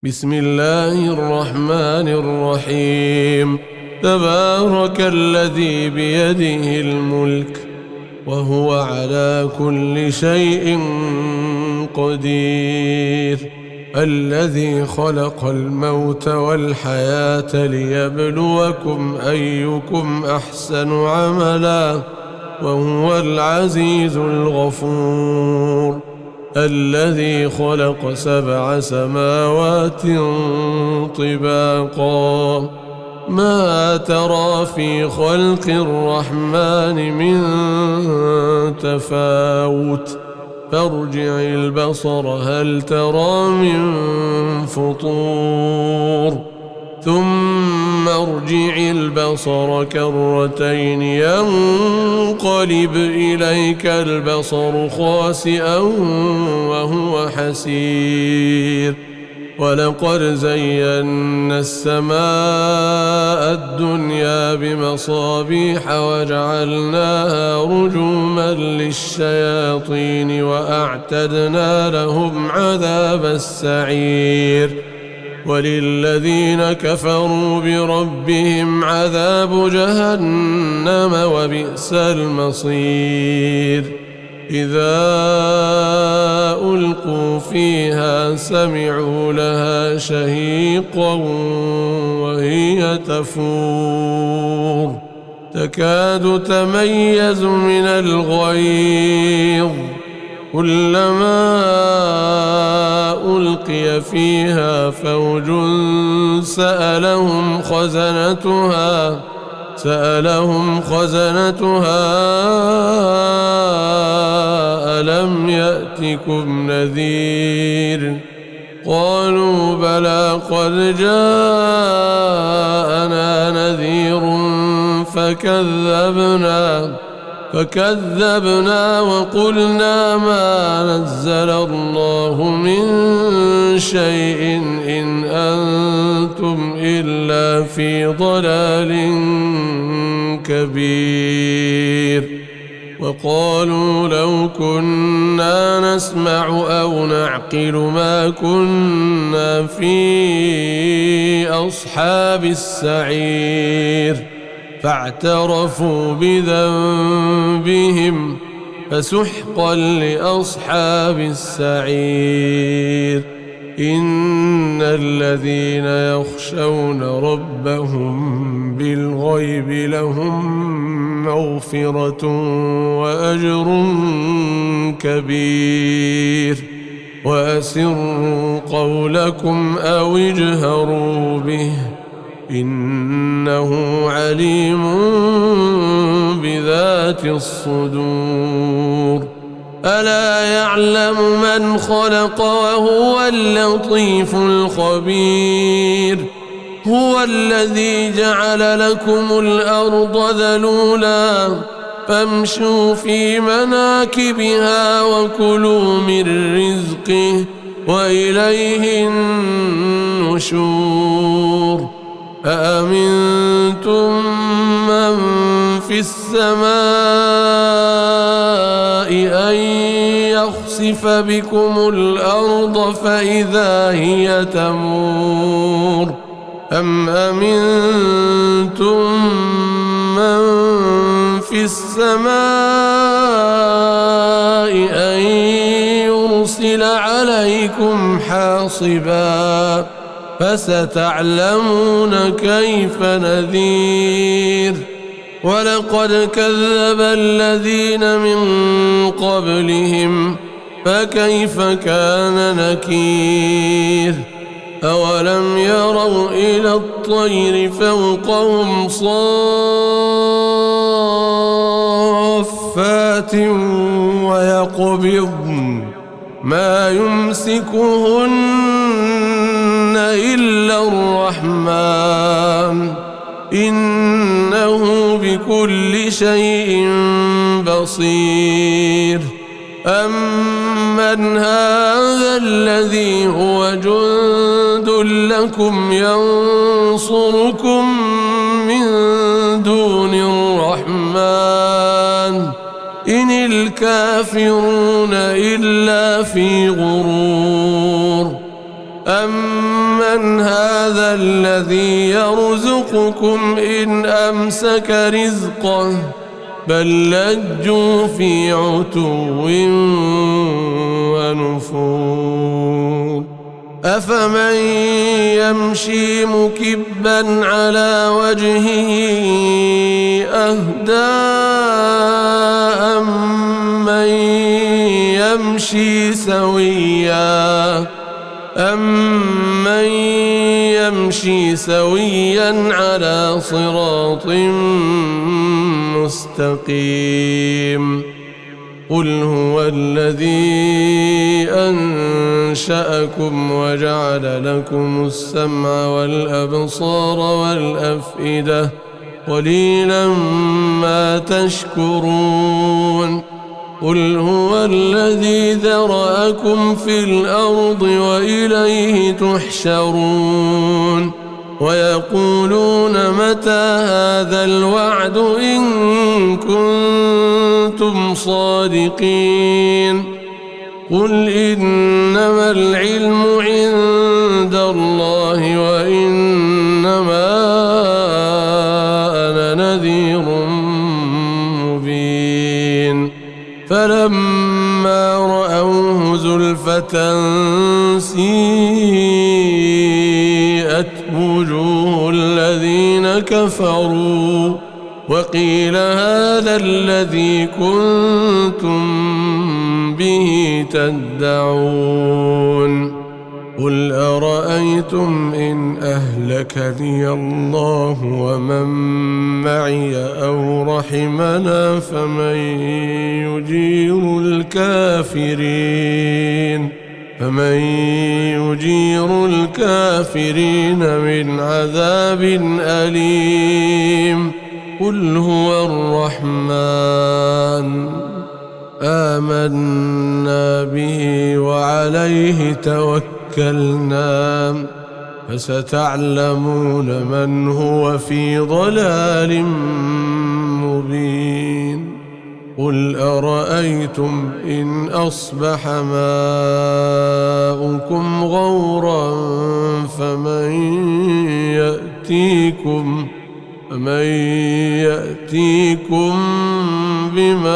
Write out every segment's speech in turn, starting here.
بسم الله الرحمن الرحيم. تبارك الذي بيده الملك وهو على كل شيء قدير، الذي خلق الموت والحياة ليبلوكم أيكم أحسن عملا وهو العزيز الغفور، الذي خلق 7 سماوات طباقا ما ترى في خلق الرحمن من تفاوت، فارجع البصر هل ترى من فطور، ثم ارجع البصر كرتين ينقلب إليك البصر خاسئا وهو حسير، ولقد زينا السماء الدنيا بمصابيح وجعلناها رجوما للشياطين وأعتدنا لهم عذاب السعير، وللذين كفروا بربهم عذاب جهنم وبئس المصير. إذا ألقوا فيها سمعوا لها شهيقا وهي تفور تكاد تميز من الغيظ، كلما ألقي فيها فوج سألهم خزنتها ألم يأتكم نذير، قالوا بلى قد جاءنا نذير فكذبنا وقلنا ما نزل الله من شيء إن أنتم إلا في ضلال كبير، وقالوا لو كنا نسمع أو نعقل ما كنا في أصحاب السعير، فاعترفوا بذنبهم فسحقا لأصحاب السعير. إن الذين يخشون ربهم بالغيب لهم مغفرة وأجر كبير، وأسروا قولكم أو اجهروا به إنه عليم بذات الصدور. ألا يعلم من خلق وهو اللطيف الخبير، هو الذي جعل لكم الأرض ذلولا فامشوا في مناكبها وكلوا من رزقه وإليه النشور. أأمنتم من في السماء أن يخسف بكم الأرض فإذا هي تمور، أم أمنتم من في السماء أن يرسل عليكم حاصبا، فستعلمون كيف نذير. ولقد كذب الذين من قبلهم فكيف كان نكير. أولم يروا إلى الطير فوقهم صافات ويقبضن ما يمسكهن إلا الرحمن إنه بكل شيء بصير. أمن هذا الذي هو جند لكم ينصركم من دون الرحمن إن الكافرون إلا في غرور. أمن هذا الذي يرزقكم إن أمسك رزقه بل لجوا في عتو ونفور أفمن يمشي مكبا على وجهه أهدى أمن يمشي سويا على صراط مستقيم قل هو الذي أنشأكم وجعل لكم السمع والأبصار والأفئدة قليلا ما تشكرون قل هو الذي ذرأكم في الأرض وإليه تحشرون ويقولون متى هذا الوعد إن كنتم صادقين قل إنما العلم عند الله وإنما أنا نذير مبين فلما رأوه زلفة سيئت وجوه الذين كفروا وقيل هذا الذي كنتم به تدعون قل أرأيتم إن أهلكني الله ومن معي أو رحمنا فمن يجير الكافرين من عذاب أليم قل هو الرحمن آمنا به وعليه توكلنا فستعلمون من هو في ضلال مبين قل أرأيتم إن أصبح ماؤكم غورا فمن يأتيكم بماء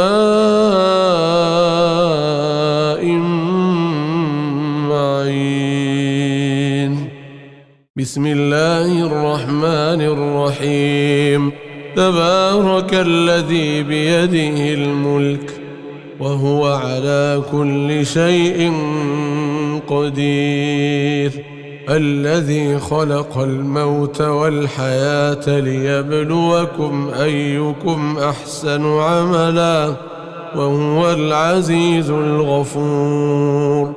معين بسم الله الرحمن الرحيم تبارك الذي بيده الملك وهو على كل شيء قدير الذي خلق الموت والحياة ليبلوكم أيكم أحسن عملا وهو العزيز الغفور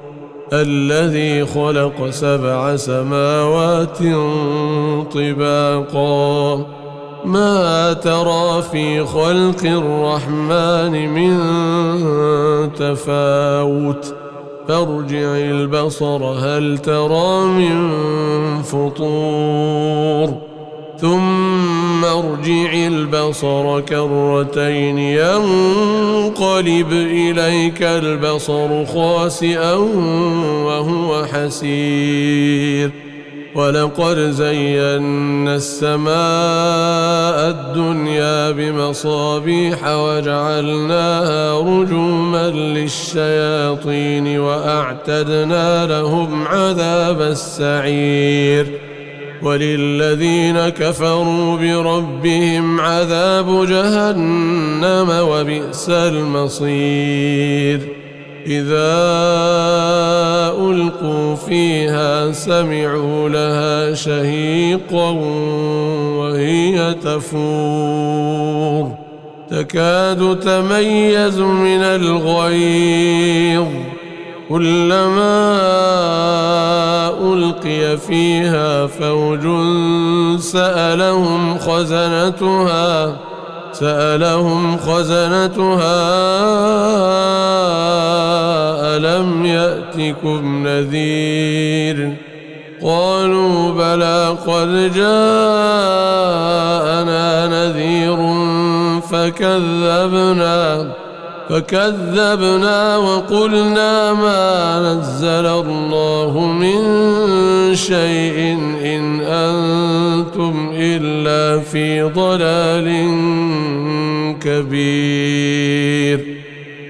الذي خلق 7 سماوات طباقا ما ترى في خلق الرحمن من تفاوت فارجع البصر هل ترى من فطور ثم ارجع البصر كرتين ينقلب إليك البصر خاسئا وهو حسير ولقد زينا السماء الدنيا بمصابيح وجعلناها رجوما للشياطين وأعتدنا لهم عذاب السعير وللذين كفروا بربهم عذاب جهنم وبئس المصير إذا ألقوا فيها سمعوا لها شهيقا وهي تفور تكاد تميز من الغيظ كلما ألقي فيها فوج سألهم خزنتها ألم يأتكم نذير قالوا بلى قد جاءنا نذير فكذبنا وقلنا ما نزل الله من شيء إن أنتم إلا في ضلال كبير.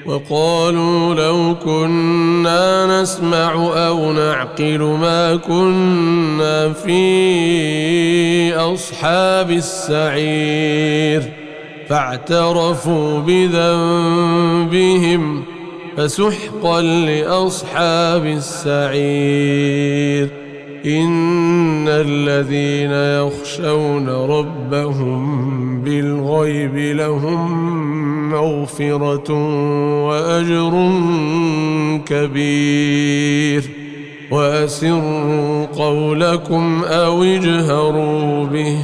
وقالوا لو كنا نسمع أو نعقل ما كنا في أصحاب السعير فاعترفوا بذنبهم فسحقا لأصحاب السعير. إن الذين يخشون ربهم بالغيب لهم مغفرة وأجر كبير. وأسروا قولكم أو اجهروا به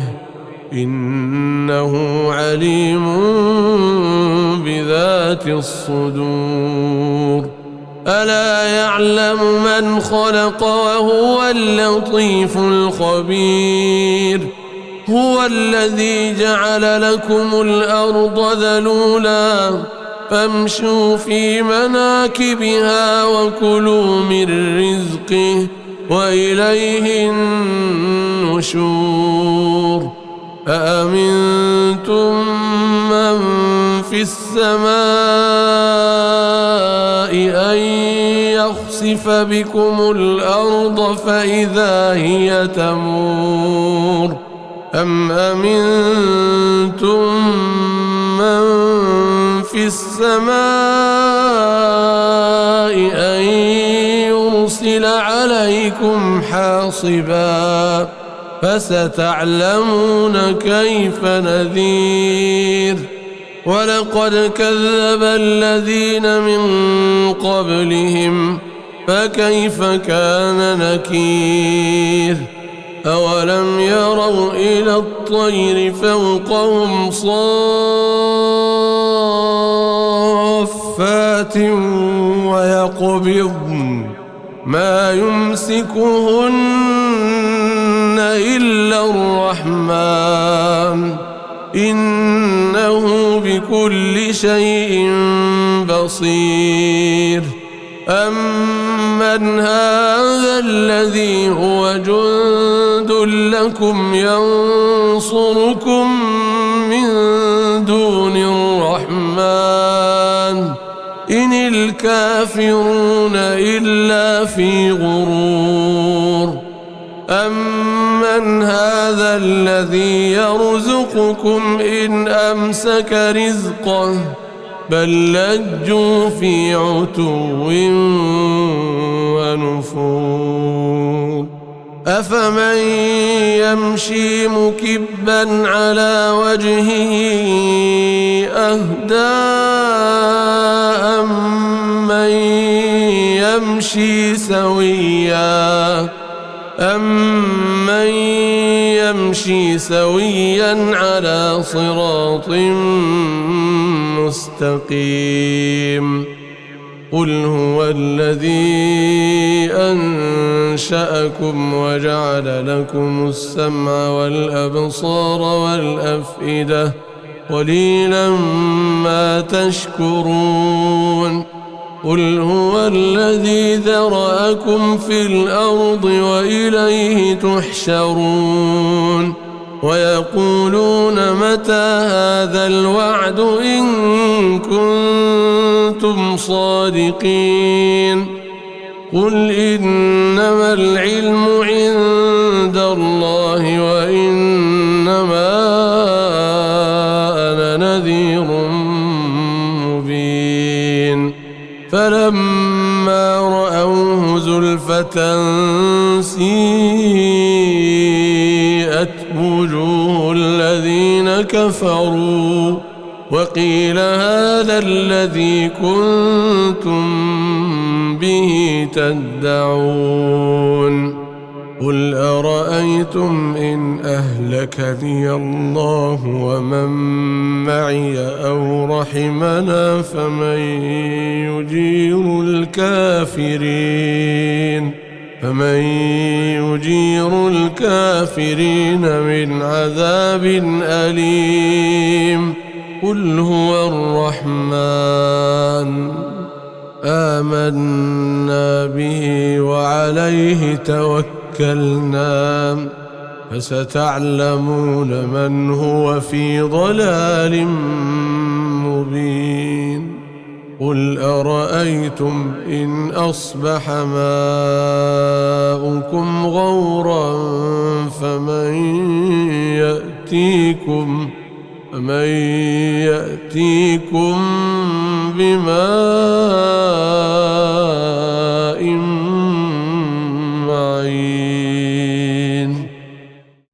إنه عليم بذات الصدور. ألا يعلم من خلق وهو اللطيف الخبير. هو الذي جعل لكم الأرض ذلولا فامشوا في مناكبها وكلوا من رزقه وإليه النشور. أأمنتم من في السماء أن يخسف بكم الأرض فإذا هي تمور أم أمنتم من في السماء أن يرسل عليكم حاصبا فستعلمون كيف نذير. ولقد كذب الذين من قبلهم فكيف كان نكير. أولم يروا إلى الطير فوقهم صافات ويقبضن ما يمسكهن إلا الرحمن إنه بكل شيء بصير. أمن هذا الذي هو جند لكم ينصركم من دون الرحمن إن الكافرون إلا في غرور. أمن هذا الذي يرزقكم إن أمسك رزقه بل لجوا في عتو ونفور. أفمن يمشي مكبا على وجهه أهدى أمن يمشي سويا على صراط مستقيم. قل هو الذي أنشأكم وجعل لكم السمع والأبصار والأفئدة قليلا ما تشكرون. قل هو الذي ذرأكم في الأرض وإليه تحشرون. ويقولون متى هذا الوعد إن كنتم صادقين. قل إنما العلم عند الله وإنما أنا نذير مبين. فلما رأوه زلفة سيئت وجوه الذين كفروا وقيل هذا الذي كنتم به تدعون. قل أرأيتم إن أهلكني الله ومن معي أو رحمنا فمن يجير الكافرين من عذاب أليم. قل هو الرحمن آمنا به وعليه توكلنا فستعلمون من هو في ضلال مبين قل أرأيتم إن أصبح ماؤكم غورا فمن يأتيكم بماء معين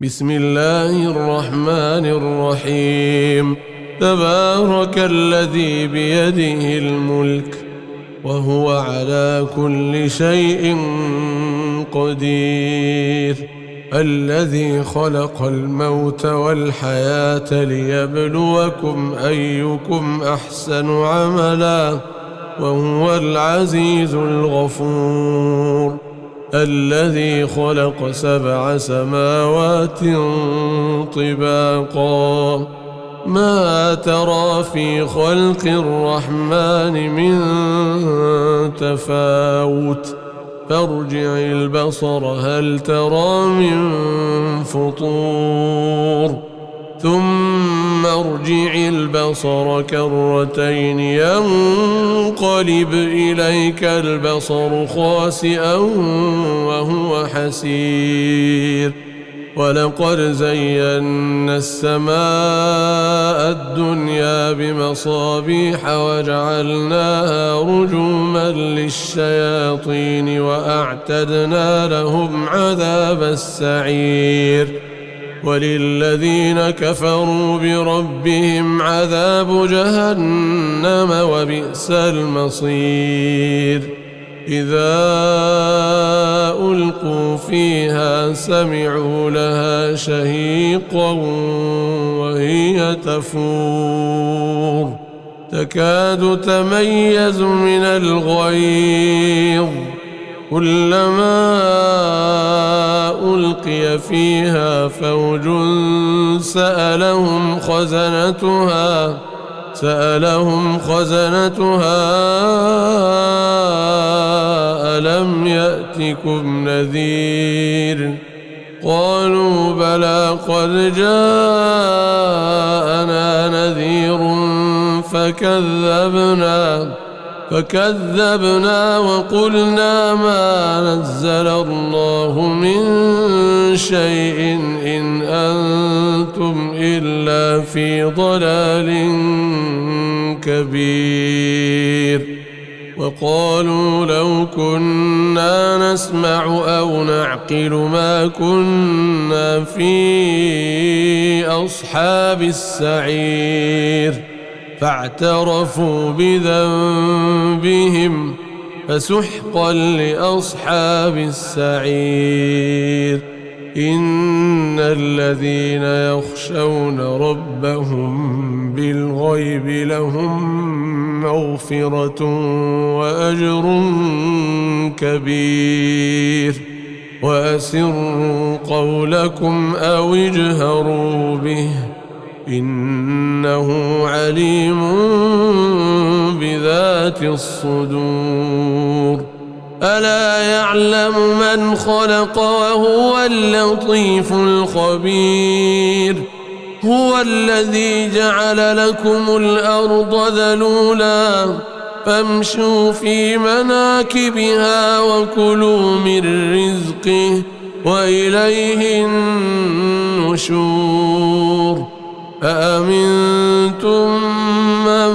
بسم الله الرحمن الرحيم تبارك الذي بيده الملك وهو على كل شيء قدير الذي خلق الموت والحياة ليبلوكم أيكم أحسن عملا وهو العزيز الغفور الذي خلق 7 سماوات طباقا ما ترى في خلق الرحمن من تفاوت فارجع البصر هل ترى من فطور ثم ارجع البصر كرتين ينقلب إليك البصر خاسئا وهو حسير ولقد زينا السماء الدنيا بمصابيح وجعلناها رجوما للشياطين وأعتدنا لهم عذاب السعير وللذين كفروا بربهم عذاب جهنم وبئس المصير إذا ألقوا فيها سمعوا لها شهيقا وهي تفور تكاد تميز من الغيظ كلما ألقي فيها فوج سألهم خزنتها ألم يأتكم نذير قالوا بلى قد جاءنا نذير فكذبنا وقلنا ما نزل الله من شيء إن أنتم إلا في ضلال كبير وقالوا لو كنا نسمع أو نعقل ما كنا في أصحاب السعير فاعترفوا بذنبهم فسحقا لأصحاب السعير إن الذين يخشون ربهم بالغيب لهم مغفرة وأجر كبير وأسروا قولكم أو اجهروا به إنه عليم بذات الصدور ألا يعلم من خلق وهو اللطيف الخبير هو الذي جعل لكم الأرض ذلولا فامشوا في مناكبها وكلوا من رزقه وإليه النشور أأمنتم من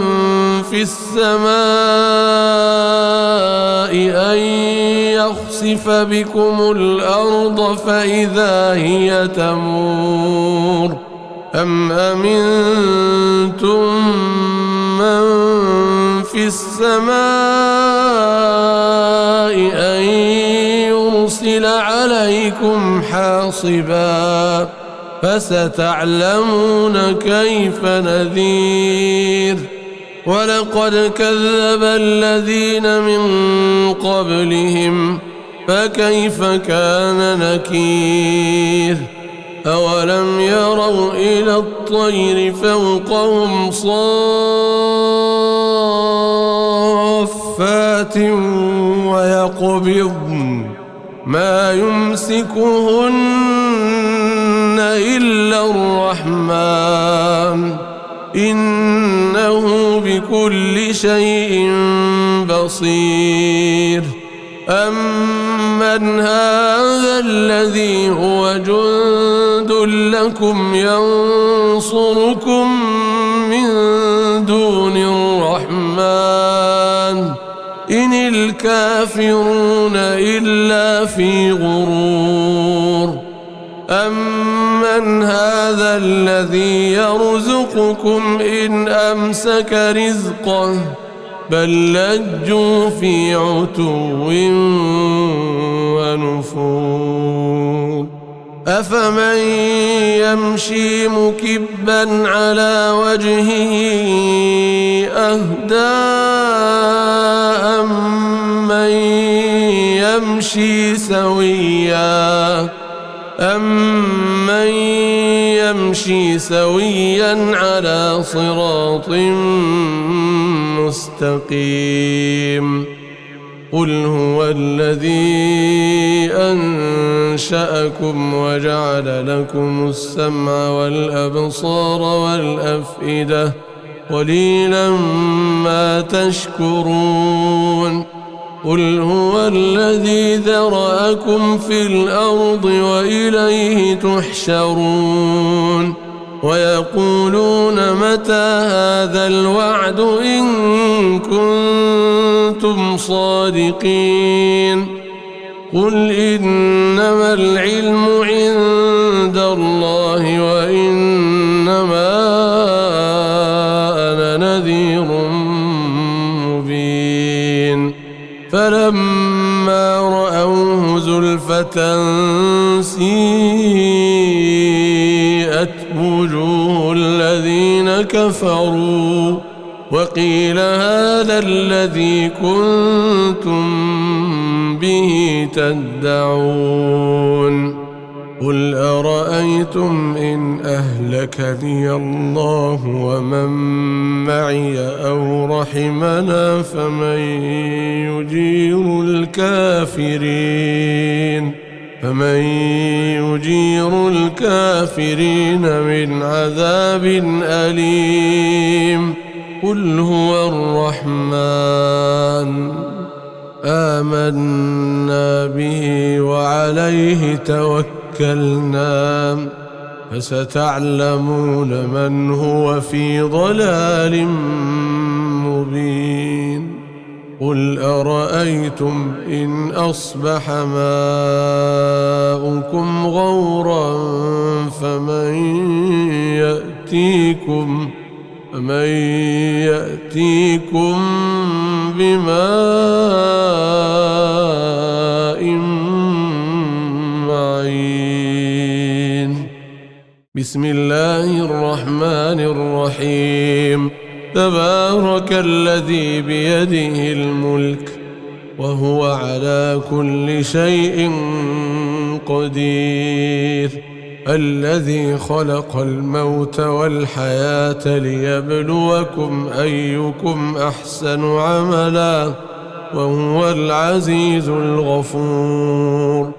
في السماء أن يخسف بكم الأرض فإذا هي تمور أم أمنتم من في السماء أن يرسل عليكم حاصبا فستعلمون كيف نذير ولقد كذب الذين من قبلهم فكيف كان نكير أولم يروا إلى الطير فوقهم صافات ويقبضن ما يمسكهن إلا الرحمن إنه بكل شيء بصير أمن هذا الذي هو جند لكم ينصركم من دون الرحمن إن الكافرون إلا في غرور أمن هذا الذي يرزقكم إن أمسك رزقه بل لجوا في عتو ونفور أفمن يمشي مكبا على وجهه أهدى أمن يمشي سويا على صراط مستقيم قل هو الذي أنشأكم وجعل لكم السمع والأبصار والأفئدة قليلا ما تشكرون قل هو الذي ذرأكم في الأرض وإليه تحشرون ويقولون متى هذا الوعد إن كنتم صادقين قل إنما العلم عند الله وإنما أنا نذير مبين فلما رأوه زلفة سيئت وجوه الذين كفروا وقيل هذا الذي كنتم به تدعون قل أرأيتم إن أهلكني الله ومن معي أو رحمنا فمن يجير الكافرين من عذاب أليم قل هو الرحمن آمنا به وعليه توكلنا فستعلمون من هو في ضلال مبين قل أرأيتم إن أصبح ماؤكم غورا فمن يأتيكم بماء معين بسم الله الرحمن الرحيم تبارك الذي بيده الملك وهو على كل شيء قدير الذي خلق الموت والحياة ليبلوكم أيكم أحسن عملا وهو العزيز الغفور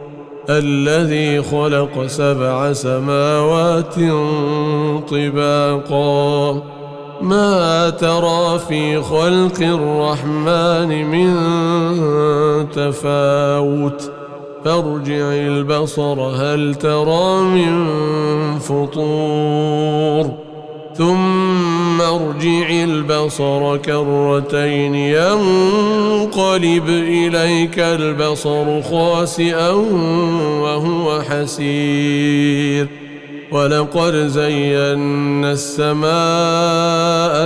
الذي خلق 7 سماوات طباقا ما ترى في خلق الرحمن من تفاوت فارجع البصر هل ترى من فطور ثم ارجع البصر كرتين ينقلب إليك البصر خاسئا وهو حسير ولقد زينا السماء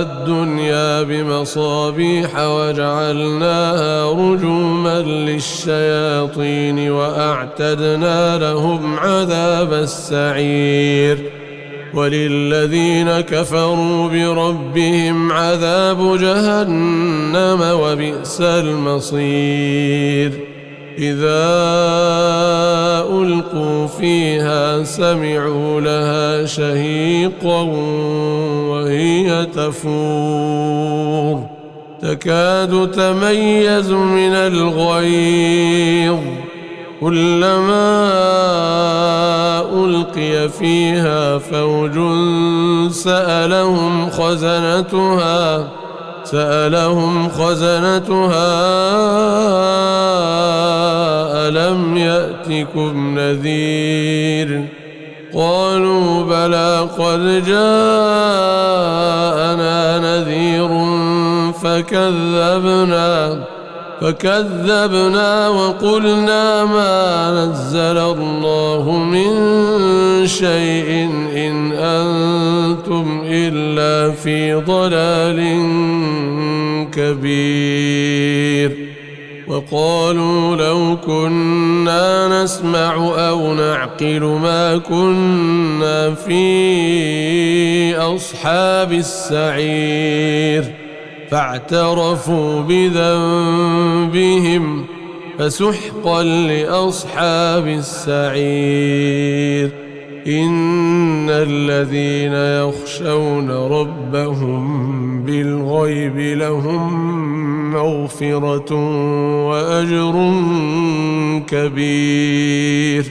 الدنيا بمصابيح وجعلناها رجوما للشياطين وأعتدنا لهم عذاب السعير وللذين كفروا بربهم عذاب جهنم وبئس المصير إذا ألقوا فيها سمعوا لها شهيقا وهي تفور تكاد تميز من الغيظ كلما ألقي فيها فوج سألهم خزنتها ألم يأتكم نذير قالوا بلى قد جاءنا نذير فكذبنا وقلنا ما نزل الله من شيء إن أنتم إلا في ضلال كبير وقالوا لو كنا نسمع أو نعقل ما كنا في أصحاب السعير فاعترفوا بذنبهم فسحقا لأصحاب السعير إن الذين يخشون ربهم بالغيب لهم مغفرة وأجر كبير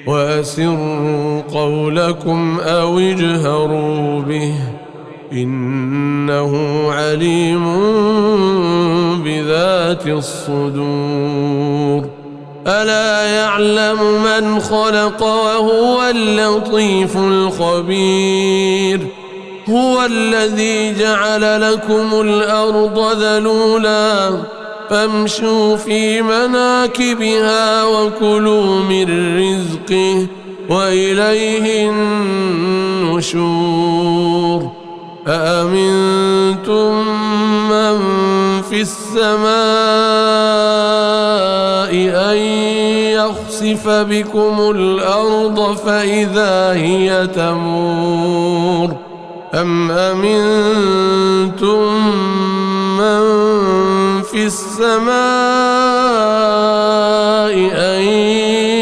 وأسروا قولكم أو اجهروا به إنه عليم بذات الصدور ألا يعلم من خلق وهو اللطيف الخبير هو الذي جعل لكم الأرض ذلولا فامشوا في مناكبها وكلوا من رزقه وإليه النشور أأمنتم من في السماء أن يخسف بكم الأرض فإذا هي تمور أم أمنتم من في السماء أن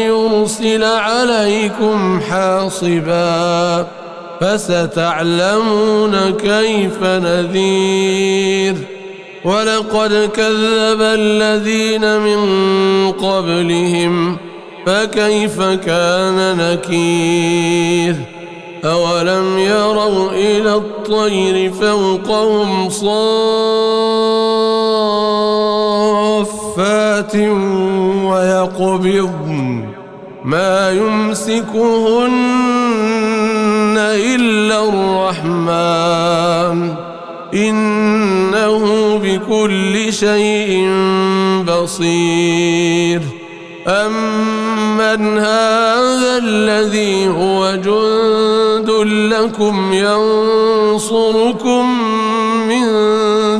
يرسل عليكم حاصبا فستعلمون كيف نذير ولقد كذب الذين من قبلهم فكيف كان نكير أولم يروا إلى الطير فوقهم صافات ويقبضن ما يمسكهن إلا الرحمن إنه بكل شيء بصير أمن هذا الذي هو جند لكم ينصركم من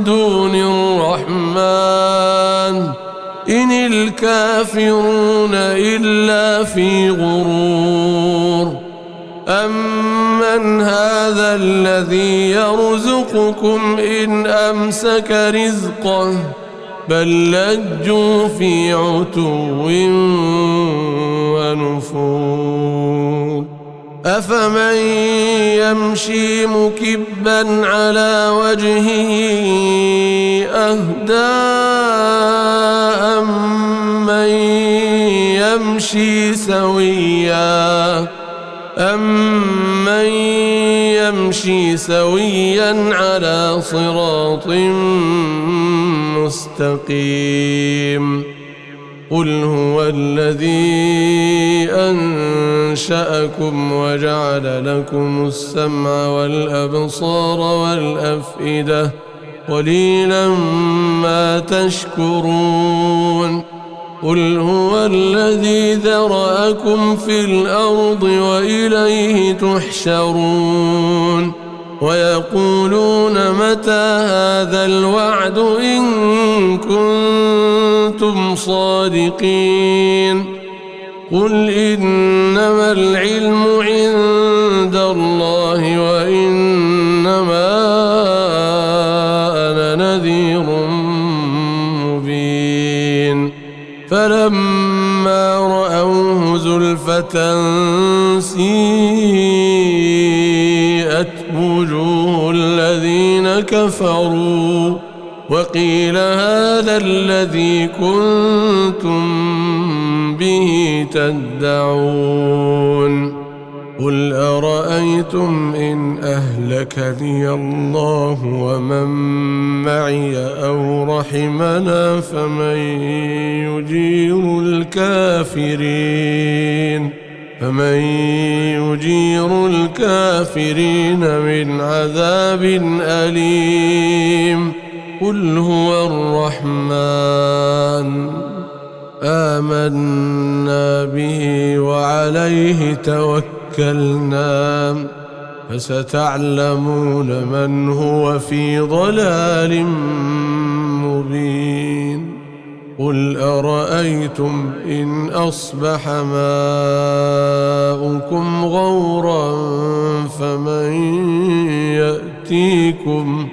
دون الرحمن إن الكافرون إلا في غرور أمن هذا الذي يرزقكم إن أمسك رزقه بل لجوا في عتو ونفور أفمن يمشي مكبا على وجهه أهدى أمن يمشي سويا على صراط مستقيم قل هو الذي أنشأكم وجعل لكم السمع والأبصار والأفئدة قليلا ما تشكرون قل هو الذي ذرأكم في الأرض وإليه تحشرون ويقولون متى هذا الوعد إن كنتم صادقين قل إنما العلم عند الله وإنما أنا نذير مبين فلما رأفة سيئت وجوه الذين كفروا وقيل هذا الذي كنتم به تدعون قل أرأيتم إن أهلكني الله ومن معي أو رحمنا فمن يجير الكافرين من عذاب أليم قل هو الرحمن آمنا به وعليه توكلنا فستعلمون من هو في ضلال مبين قل أرأيتم إن أصبح ماؤكم غورا فمن يأتيكم